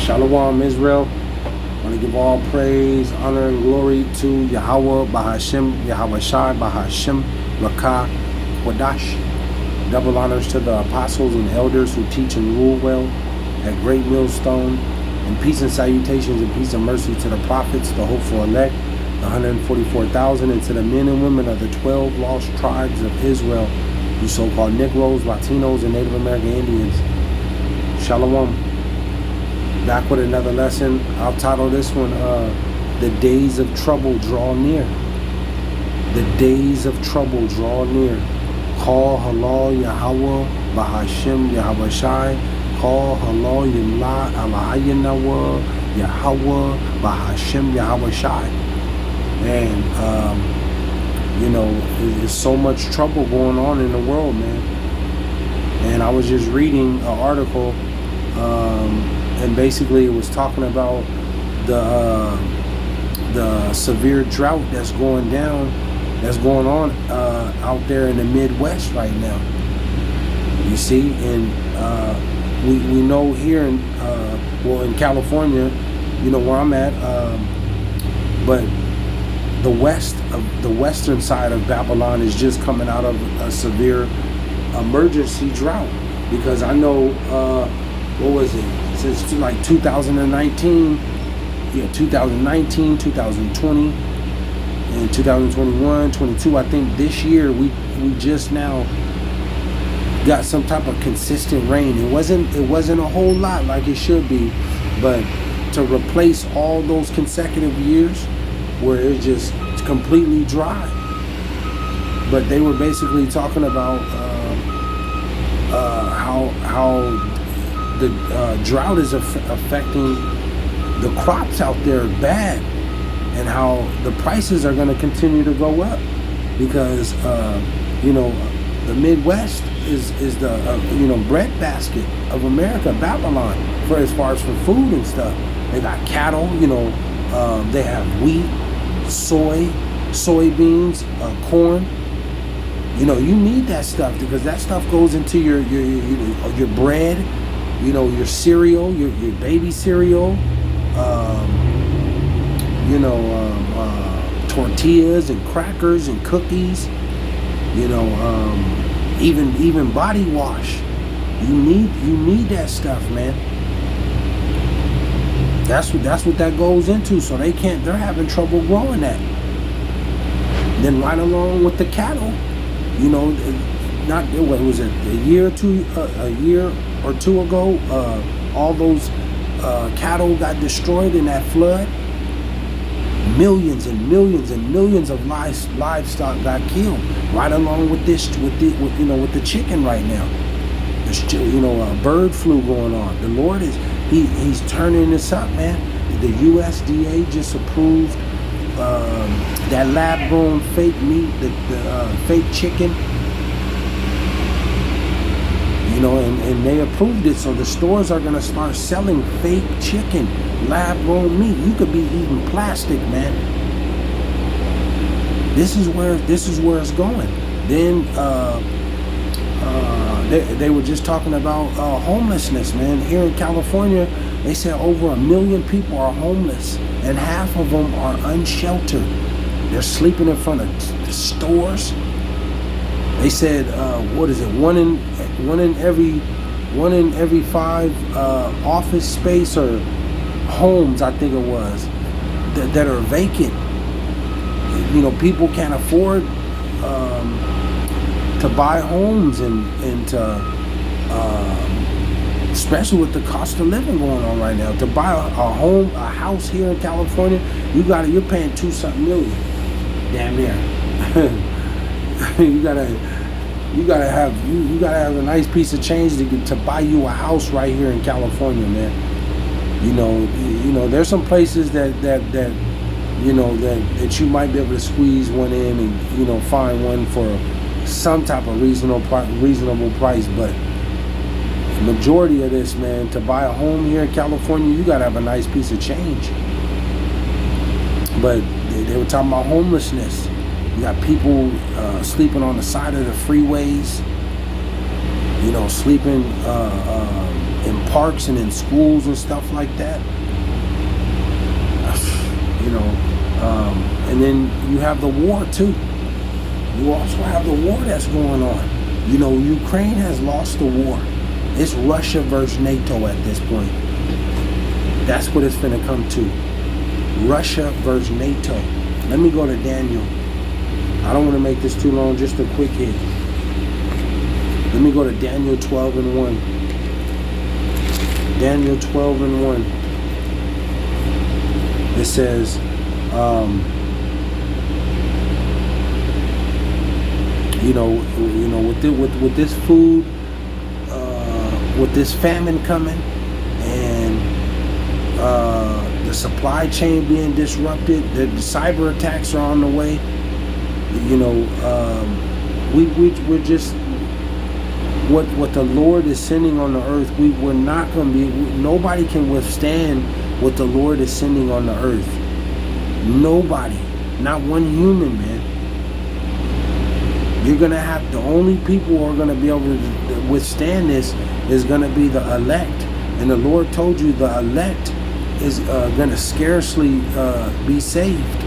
Shalom, Israel. I want to give all praise, honor, and glory to Yahawah, BASHAM, YAHAWAHSHI, BASHAM, Rakah, Wadash. Double honors to the apostles and elders who teach and rule well at Great Millstone. And peace and salutations and peace and mercy to the prophets, the hopeful elect, the 144,000, and to the men and women of the 12 lost tribes of Israel, you so-called Negroes, Latinos, and Native American Indians. Shalom. Back with another lesson. I'll title this one, The Days of Trouble Draw Near. The days of trouble draw near. Call halal Yahawah, BASHAM, YAHAWAHSHI. Call halal Yimla, Alahayanawa, Yahawah, BASHAM, YAHAWAHSHI. And, you know, there's so much trouble going on in the world, man. And I was just reading an article, and basically it was talking about the severe drought that's going on out there in the Midwest right now. You see, and we know here in in California, you know where I'm at, but the western side of Babylon is just coming out of a severe emergency drought, because I know what was it, since like 2019, 2019, 2020, and 2021, 22. I think this year we just now got some type of consistent rain. It wasn't a whole lot like it should be, but to replace all those consecutive years where it's just completely dry. But they were basically talking about how the drought is affecting the crops out there bad, and how the prices are going to continue to go up, because you know, the Midwest is the bread basket of America, Babylon, for as far as for food and stuff. They got cattle, you know, they have wheat, soybeans, corn. You know, you need that stuff because that stuff goes into your bread, you know, your cereal, your baby cereal, you know, tortillas and crackers and cookies, you know, even body wash. You need that stuff, man. That's what that goes into. So they're having trouble growing that. Then right along with the cattle, you know, what was it, a year or two ago, all those cattle got destroyed in that flood. Millions and millions and millions of livestock got killed. Right along with the chicken right now. There's, you know, bird flu going on. The Lord he's turning this up, man. The USDA just approved that lab-grown fake meat, the fake chicken. You know, and they approved it, so the stores are gonna start selling fake chicken, lab-grown meat. You could be eating plastic, man. This is where it's going. Then they were just talking about homelessness, man. Here in California, they said over 1 million people are homeless, and half of them are unsheltered. They're sleeping in front of the stores. They said, what is it? One in every 5 office space or homes, I think it was, that are vacant. You know, people can't afford to buy homes, and to especially with the cost of living going on right now, to buy a house here in California, you're paying $2-something million, damn near. you gotta have a nice piece of change to buy you a house right here in California, man. You know, there's some places that you know that you might be able to squeeze one in and, you know, find one for some type of reasonable price, but the majority of this, man, to buy a home here in California, you gotta have a nice piece of change. But they were talking about homelessness. You got people sleeping on the side of the freeways, you know, sleeping in parks and in schools and stuff like that. You know, and then you have the war too. You also have the war that's going on. You know, Ukraine has lost the war. It's Russia versus NATO at this point. That's what it's finna come to. Russia versus NATO. Let me go to Daniel. I don't want to make this too long, just a quick hit. Let me go to Daniel 12 and 1. Daniel 12 and 1. It says, with this food, with this famine coming, and the supply chain being disrupted, the cyber attacks are on the way. You know, we're just what the Lord is sending on the earth. We're not going to be. Nobody can withstand what the Lord is sending on the earth. Nobody, not one human, man. You're gonna have, the only people who are gonna be able to withstand this is gonna be the elect, and the Lord told you the elect is gonna scarcely be saved.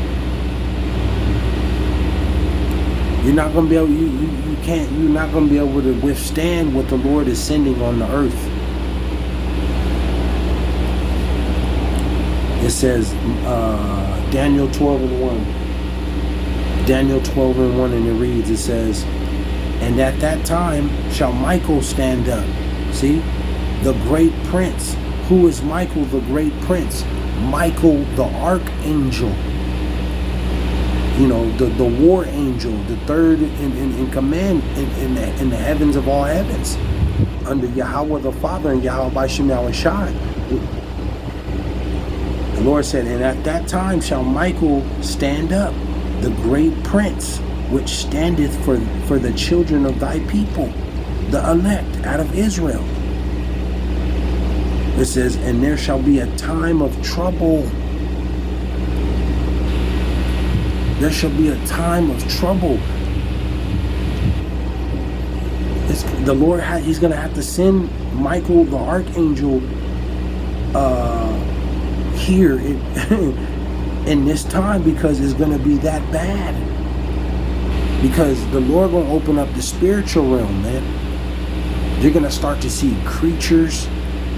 You're not gonna be able. You can't. You're not gonna be able to withstand what the Lord is sending on the earth. It says Daniel 12 and 1. Daniel 12 and 1, and it reads, it says, and at that time shall Michael stand up. See, the great prince. Who is Michael, the great prince? Michael, the archangel. You know, the war angel, the third in command in the heavens of all heavens, under Yahawah the Father and YAHAWAHSHI. The Lord said, and at that time shall Michael stand up, the great prince, which standeth for the children of thy people, the elect out of Israel. It says, and there shall be a time of trouble. There shall be a time of trouble. The Lord, he's going to have to send Michael, the archangel, here in this time, because it's going to be that bad. Because the Lord going to open up the spiritual realm, man. You're going to start to see creatures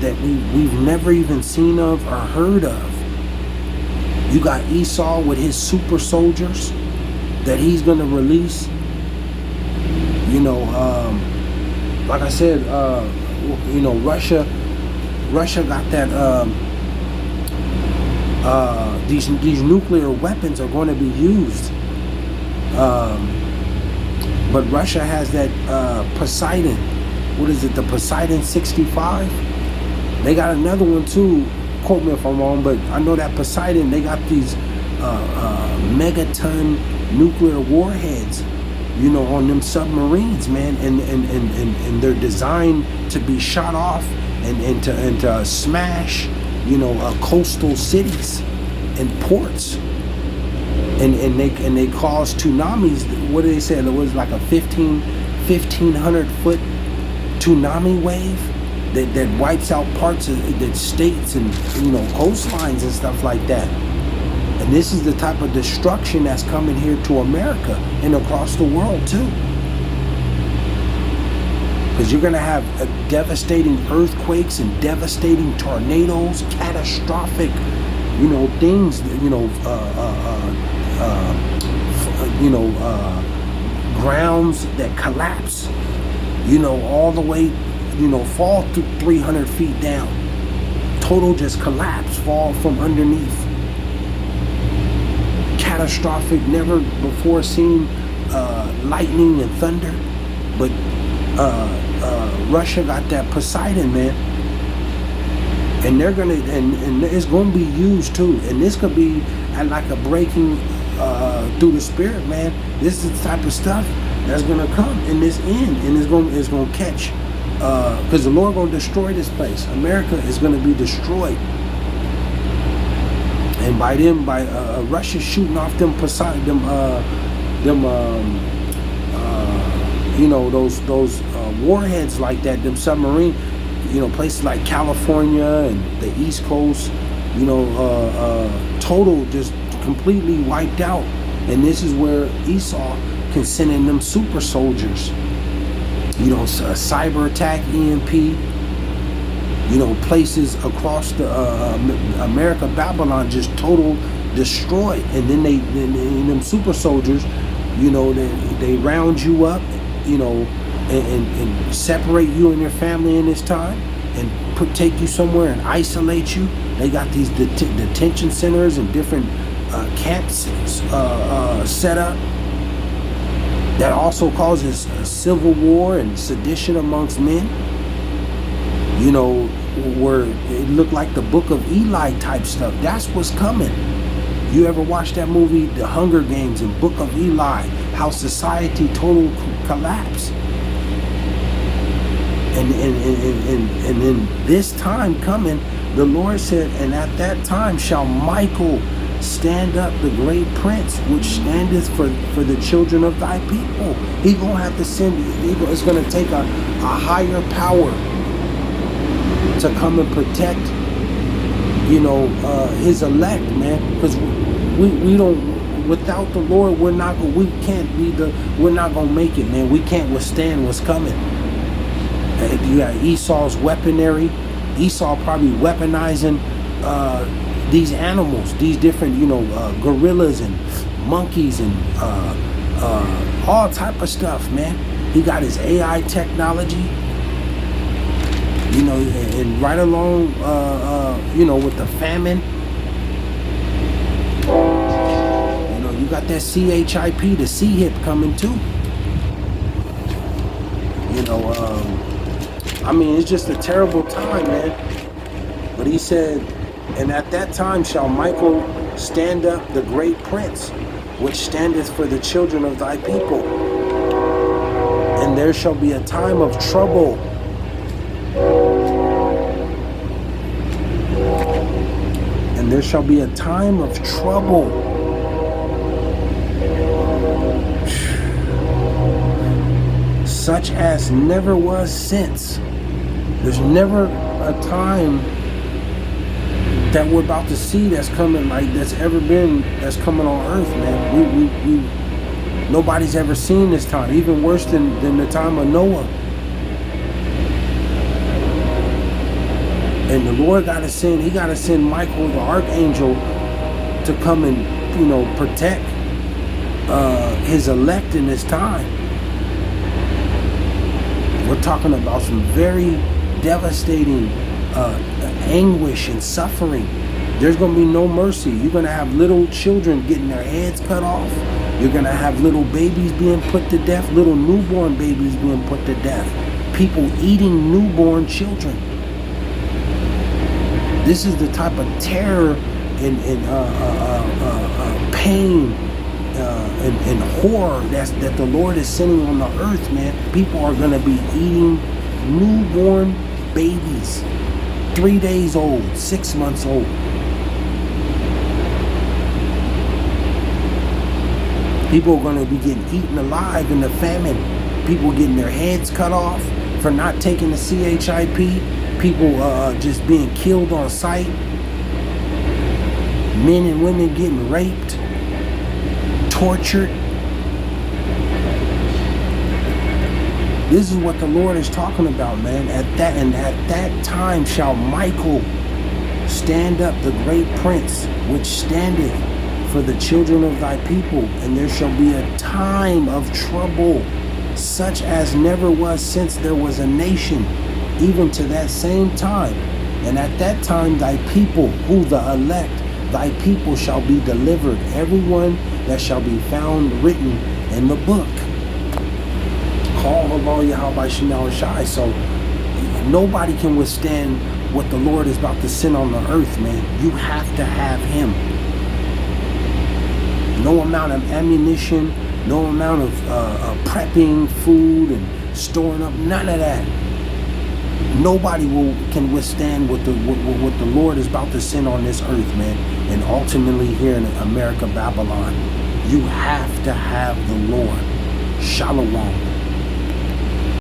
that we've never even seen of or heard of. You got Esau with his super soldiers that he's going to release. You know, like I said, you know, Russia got that. These nuclear weapons are going to be used. But Russia has that Poseidon. What is it? The Poseidon 65. They got another one too. Quote me if I'm wrong, but I know that Poseidon, they got these megaton nuclear warheads, you know, on them submarines, man, and they're designed to be shot off and to smash, you know, coastal cities and ports, and they cause tsunamis. What did they say? It was like a 1,500 foot tsunami wave that wipes out parts of the states and, you know, coastlines and stuff like that. And this is the type of destruction that's coming here to America and across the world too. Because you're going to have devastating earthquakes and devastating tornadoes, catastrophic, you know, things, you know, grounds that collapse, you know, all the way, you know, fall through 300 feet down. Total just collapse, fall from underneath. Catastrophic, never before seen lightning and thunder. But Russia got that Poseidon, man. And they're gonna, and it's gonna be used too. And this could be at like a breaking through the spirit, man. This is the type of stuff that's gonna come in this end, and it's gonna catch. Because the Lord gonna destroy this place. America is gonna be destroyed. And by Russia shooting off them Poseidon, you know, those warheads like that, them submarine, places like California and the East Coast, total, just completely wiped out. And this is where Esau can send in them super soldiers, a cyber attack, EMP, places across the America, Babylon, just total destroyed. And then them super soldiers, they round you up, and separate you and your family in this time, and take you somewhere and isolate you. They got these detention centers and different camps set up. That also causes a civil war and sedition amongst men. Where it looked like the Book of Eli type stuff. That's what's coming. You ever watch that movie, The Hunger Games and Book of Eli? How society total collapse. And in this time coming, the Lord said, and at that time shall Michael stand up, the great prince, which standeth for the children of thy people. He gonna have to send. It's gonna take a higher power to come and protect, his elect, man. Because we don't, without the Lord, we're not gonna make it, man. We can't withstand what's coming. You got Esau's weaponry. Esau probably weaponizing these animals, these different, gorillas and monkeys and all type of stuff, man. He got his AI technology, and right along, with the famine, you got that CHIP, the C-hip coming too. It's just a terrible time, man. But he said, and at that time shall Michael stand up, the great prince, which standeth for the children of thy people. And there shall be a time of trouble. And there shall be a time of trouble. Such as never was since. There's never a time that we're about to see that's coming, that's coming on earth, man. Nobody's ever seen this time, even worse than the time of Noah. And the Lord got to send Michael, the archangel, to come and, protect his elect in this time. We're talking about some very devastating anguish and suffering. There's going to be no mercy. You're going to have little children getting their heads cut off. You're going to have little babies being put to death, little newborn babies being put to death. People eating newborn children. This is the type of terror and pain and horror that the Lord is sending on the earth, man. People are going to be eating newborn babies, 3 days old, 6 months old. People are going to be getting eaten alive in the famine. People getting their heads cut off for not taking the CHIP. People just being killed on sight. Men and women getting raped, tortured. This is what the Lord is talking about, man. At that time shall Michael stand up, the great prince, which standeth for the children of thy people, and there shall be a time of trouble, such as never was since there was a nation, even to that same time. And at that time thy people, who the elect, thy people shall be delivered, everyone that shall be found written in the book. Call upon YAHAWAHSHI. So nobody can withstand what the Lord is about to send on the earth, man. You have to have him. No amount of ammunition, no amount of prepping food and storing up, none of that. Nobody can withstand what the Lord is about to send on this earth, man. And ultimately here in America, Babylon, you have to have the Lord. Shalom.